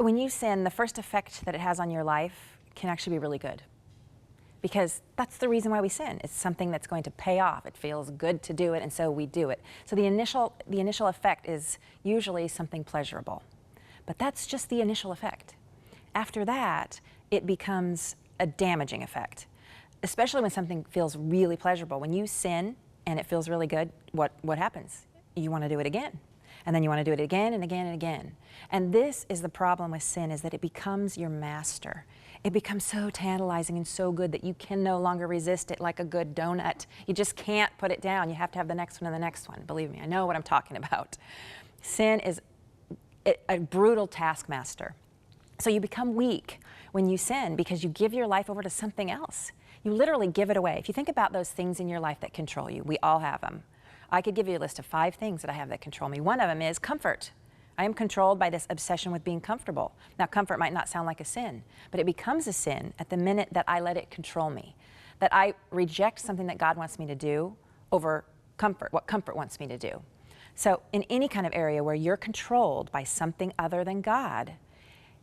When you sin, the first effect that it has on your life can actually be really good. Because that's the reason why we sin. It's something that's going to pay off. It feels good to do it, and so we do it. So the initial effect is usually something pleasurable. But that's just the initial effect. After that, it becomes a damaging effect, especially when something feels really pleasurable. When you sin and it feels really good, what happens? You want to do it again. And then you want to do it again and again and again. And this is the problem with sin, is that it becomes your master. It becomes so tantalizing and so good that you can no longer resist it like a good donut. You just can't put it down. You have to have the next one and the next one. Believe me, I know what I'm talking about. Sin is a brutal taskmaster. So you become weak when you sin because you give your life over to something else. You literally give it away. If you think about those things in your life that control you, we all have them. I could give you a list of 5 things that I have that control me. One of them is comfort. I am controlled by this obsession with being comfortable. Now, comfort might not sound like a sin, but it becomes a sin at the minute that I let it control me, that I reject something that God wants me to do over comfort, what comfort wants me to do. So in any kind of area where you're controlled by something other than God,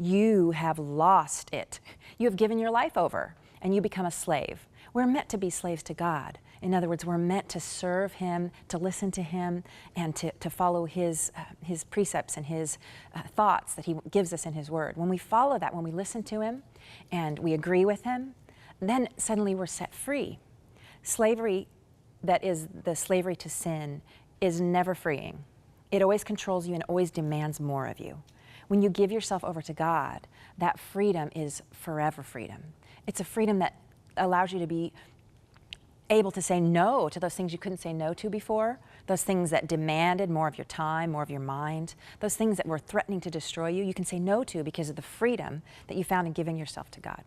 you have lost it. You have given your life over, and you become a slave. We're meant to be slaves to God. In other words, we're meant to serve Him, to listen to Him, and to follow His precepts and His thoughts that He gives us in His Word. When we follow that, when we listen to Him and we agree with Him, then suddenly we're set free. Slavery, that is the slavery to sin, is never freeing. It always controls you and always demands more of you. When you give yourself over to God, that freedom is forever freedom. It's a freedom that allows you to be able to say no to those things you couldn't say no to before, those things that demanded more of your time, more of your mind, those things that were threatening to destroy you, you can say no to because of the freedom that you found in giving yourself to God.